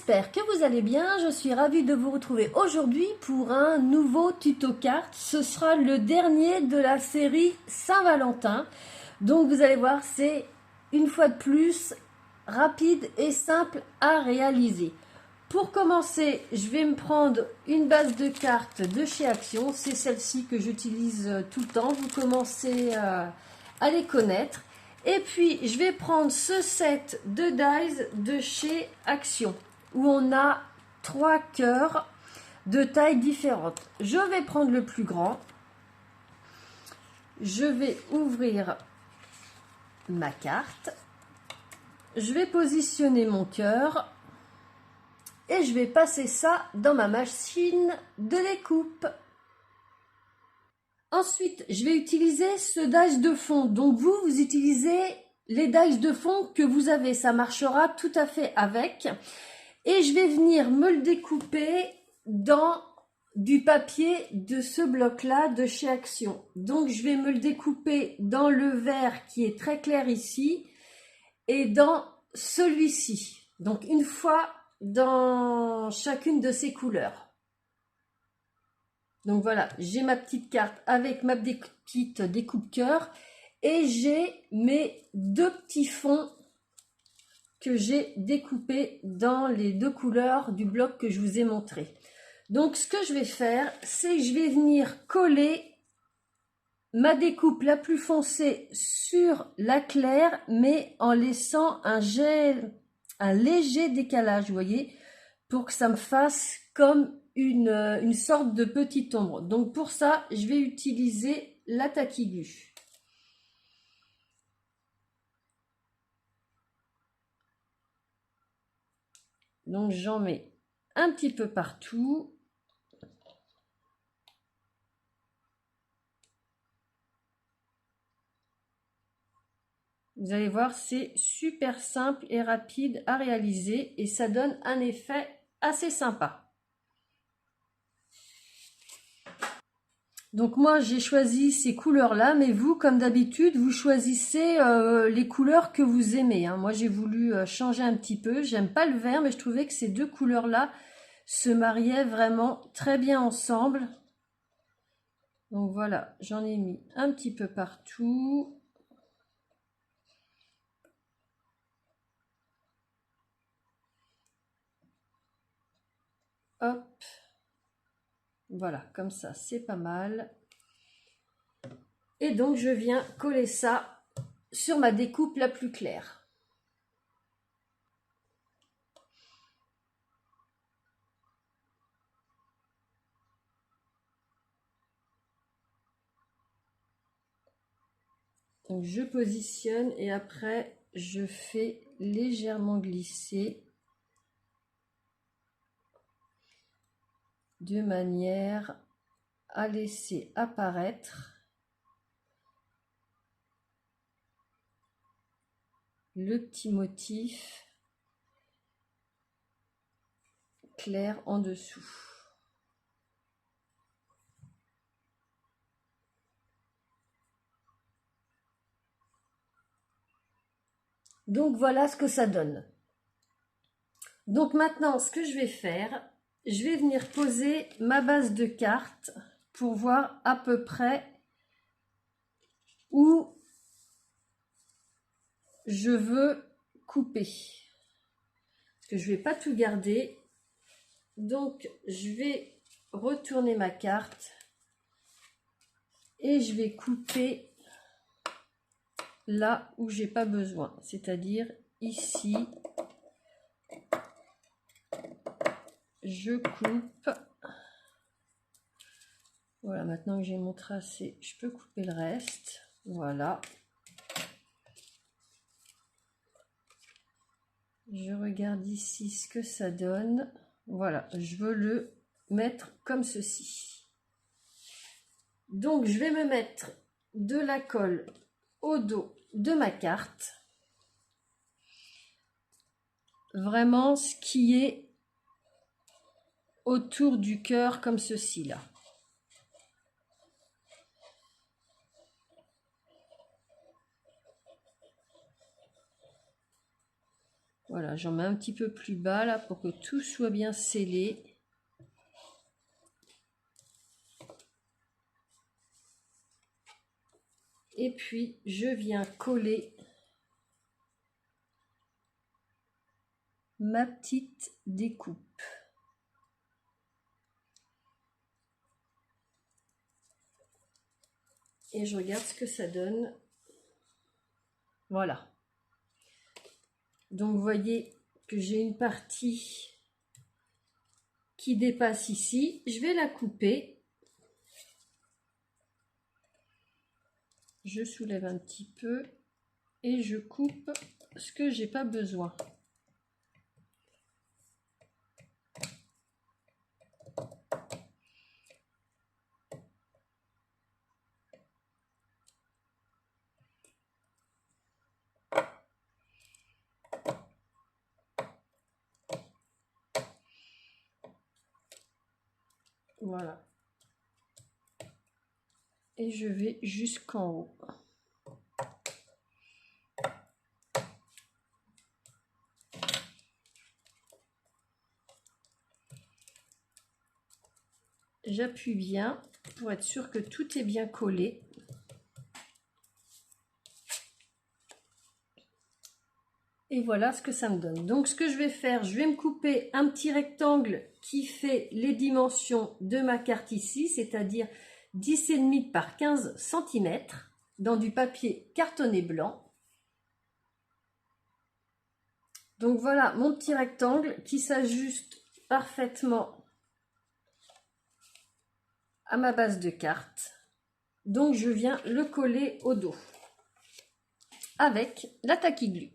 j'espère que vous allez bien. Je suis ravie de vous retrouver aujourd'hui pour un nouveau tuto carte. Ce sera le dernier de la série Saint-Valentin. Donc vous allez voir, c'est une fois de plus rapide et simple à réaliser. Pour commencer, je vais me prendre une base de cartes de chez Action. C'est celle-ci que j'utilise tout le temps. Vous commencez à les connaître. Et puis, je vais prendre ce set de dies de chez Action, où on a 3 cœurs de tailles différentes. Je vais prendre le plus grand. Je vais ouvrir ma carte. Je vais positionner mon cœur. Et je vais passer ça dans ma machine de découpe. Ensuite, je vais utiliser ce dies de fond. Donc vous utilisez les dies de fond que vous avez. Ça marchera tout à fait avec. Et je vais venir me le découper dans du papier de ce bloc-là de chez Action. Donc je vais me le découper dans le vert qui est très clair ici et dans celui-ci. Donc une fois dans chacune de ces couleurs. Donc voilà, j'ai ma petite carte avec ma petite découpe cœur et j'ai mes 2 petits fonds que j'ai découpés dans les 2 couleurs du bloc que je vous ai montré. Donc ce que je vais faire, c'est que je vais venir coller ma découpe la plus foncée sur la claire, mais en laissant un léger décalage, vous voyez, pour que ça me fasse comme une sorte de petite ombre. Donc pour ça, je vais utiliser la taquigu. Donc j'en mets un petit peu partout. Vous allez voir, c'est super simple et rapide à réaliser et ça donne un effet assez sympa. Donc moi j'ai choisi ces couleurs là, mais vous comme d'habitude vous choisissez les couleurs que vous aimez, hein. Moi j'ai voulu changer un petit peu, j'aime pas le vert mais je trouvais que ces 2 couleurs là se mariaient vraiment très bien ensemble. Donc voilà, j'en ai mis un petit peu partout. Hop. Voilà, comme ça, c'est pas mal. Et donc, je viens coller ça sur ma découpe la plus claire. Donc, je positionne et après, je fais légèrement glisser de manière à laisser apparaître le petit motif clair en dessous. Donc voilà ce que ça donne. Donc maintenant, ce que je vais faire, je vais venir poser ma base de cartes pour voir à peu près où je veux couper. Parce que je ne vais pas tout garder. Donc, je vais retourner ma carte et je vais couper là où j'ai pas besoin. C'est-à-dire ici. Je coupe. Voilà, maintenant que j'ai mon tracé, je peux couper le reste. Voilà. Je regarde ici ce que ça donne. Voilà, je veux le mettre comme ceci. Donc, je vais me mettre de la colle au dos de ma carte. Vraiment ce qui est autour du cœur comme ceci là. Voilà, j'en mets un petit peu plus bas là pour que tout soit bien scellé. Et puis, je viens coller ma petite découpe. Et je regarde ce que ça donne. Voilà. Donc, vous voyez que j'ai une partie qui dépasse ici. Je vais la couper. Je soulève un petit peu et je coupe ce que j'ai pas besoin. Voilà. Et je vais jusqu'en haut. J'appuie bien pour être sûr que tout est bien collé. Et voilà ce que ça me donne. Donc ce que je vais faire, je vais me couper un petit rectangle qui fait les dimensions de ma carte ici, c'est-à-dire 10,5 par 15 cm dans du papier cartonné blanc. Donc voilà mon petit rectangle qui s'ajuste parfaitement à ma base de carte. Donc je viens le coller au dos avec la tacky glue.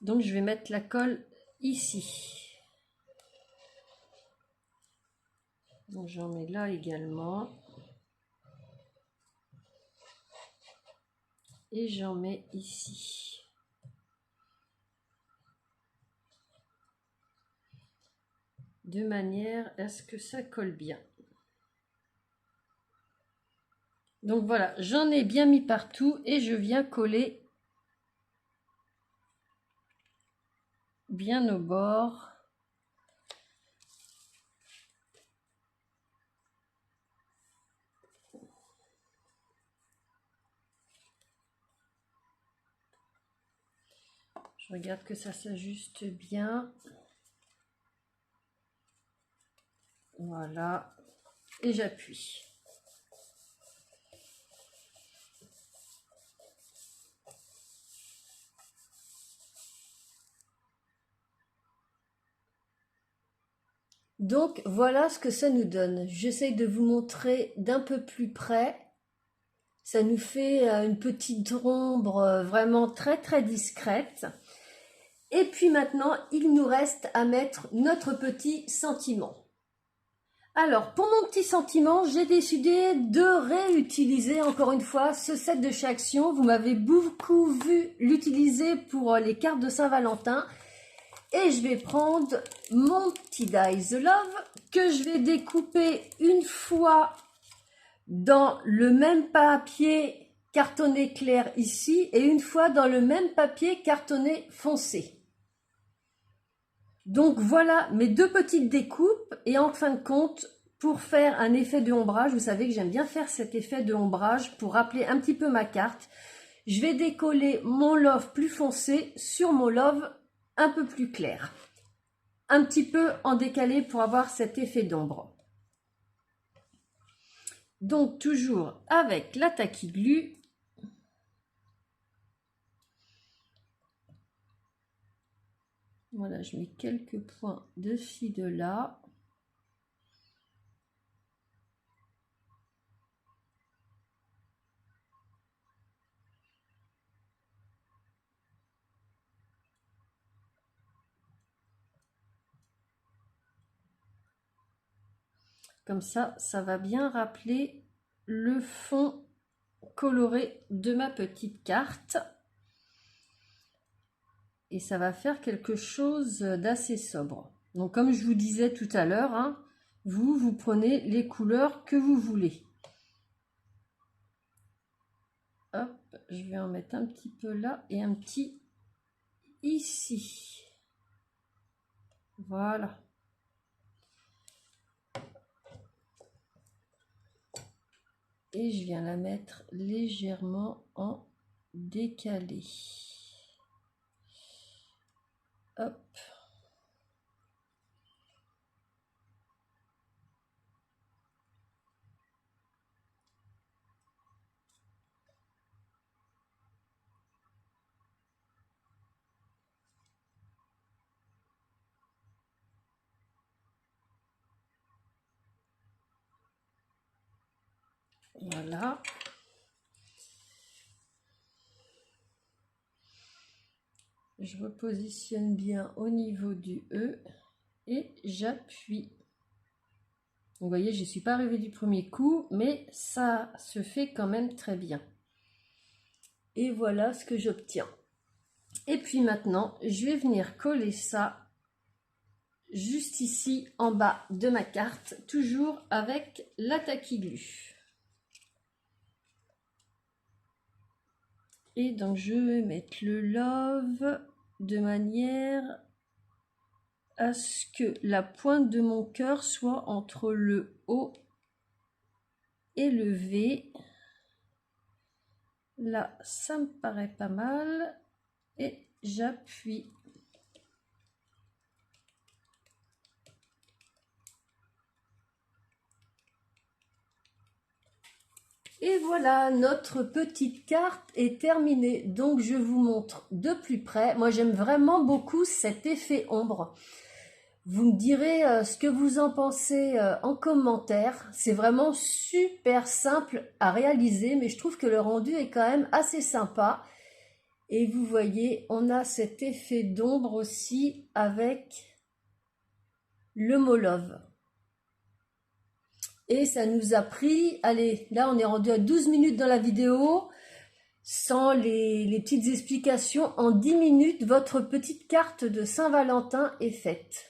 Donc je vais mettre la colle ici. Donc j'en mets là également. Et j'en mets ici. De manière à ce que ça colle bien. Donc voilà, j'en ai bien mis partout et je viens coller bien au bord. Je regarde que ça s'ajuste bien. Voilà. Et j'appuie. Donc voilà ce que ça nous donne. J'essaye de vous montrer d'un peu plus près. Ça nous fait une petite ombre vraiment très très discrète. Et puis maintenant, il nous reste à mettre notre petit sentiment. Alors, pour mon petit sentiment, j'ai décidé de réutiliser encore une fois ce set de chez Action. Vous m'avez beaucoup vu l'utiliser pour les cartes de Saint-Valentin. Et je vais prendre mon petit Die the Love que je vais découper une fois dans le même papier cartonné clair ici et une fois dans le même papier cartonné foncé. Donc voilà mes deux petites découpes et en fin de compte, pour faire un effet de ombrage, vous savez que j'aime bien faire cet effet de ombrage pour rappeler un petit peu ma carte, je vais décoller mon love plus foncé sur mon love un peu plus clair. Un petit peu en décalé pour avoir cet effet d'ombre. Donc toujours avec la tacky glue. Voilà, je mets quelques points de ci, de là. Comme ça va bien rappeler le fond coloré de ma petite carte. Et ça va faire quelque chose d'assez sobre. Donc comme je vous disais tout à l'heure, hein, vous prenez les couleurs que vous voulez. Hop, je vais en mettre un petit peu là et un petit ici. Voilà. Et je viens la mettre légèrement en décalé. Hop. Voilà. Je repositionne bien au niveau du E et j'appuie. Vous voyez, je ne suis pas arrivée du premier coup, mais ça se fait quand même très bien. Et voilà ce que j'obtiens. Et puis maintenant, je vais venir coller ça juste ici en bas de ma carte, toujours avec la Tacky Glue. Et donc je vais mettre le love de manière à ce que la pointe de mon cœur soit entre le O et le V. Là, ça me paraît pas mal. Et j'appuie. Et voilà, notre petite carte est terminée. Donc, je vous montre de plus près. Moi, j'aime vraiment beaucoup cet effet ombre. Vous me direz ce que vous en pensez en commentaire. C'est vraiment super simple à réaliser, mais je trouve que le rendu est quand même assez sympa. Et vous voyez, on a cet effet d'ombre aussi avec le mot love. Et ça nous a pris, allez, là on est rendu à 12 minutes dans la vidéo, sans les petites explications. En 10 minutes, votre petite carte de Saint-Valentin est faite.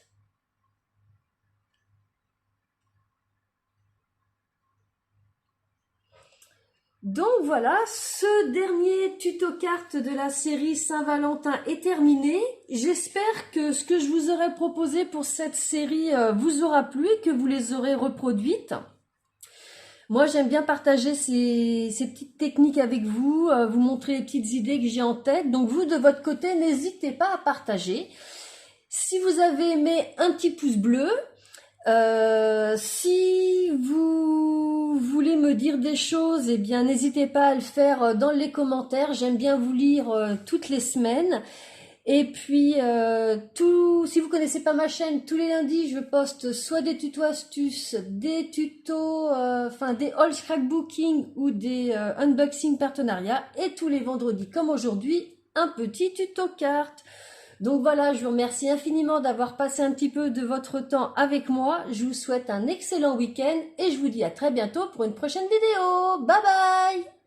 Donc voilà, ce dernier tuto carte de la série Saint-Valentin est terminé. J'espère que ce que je vous aurais proposé pour cette série vous aura plu et que vous les aurez reproduites. Moi, j'aime bien partager ces petites techniques avec vous, vous montrer les petites idées que j'ai en tête. Donc vous, de votre côté, n'hésitez pas à partager. Si vous avez aimé, un petit pouce bleu. Si vous voulez me dire des choses, eh bien n'hésitez pas à le faire dans les commentaires. J'aime bien vous lire toutes les semaines. Et puis si vous connaissez pas ma chaîne, tous les lundis je poste soit des tutos astuces, des tutos, enfin des haul scrapbooking ou des unboxing partenariats. Et tous les vendredis comme aujourd'hui, un petit tuto carte. Donc voilà, je vous remercie infiniment d'avoir passé un petit peu de votre temps avec moi. Je vous souhaite un excellent week-end et je vous dis à très bientôt pour une prochaine vidéo. Bye bye!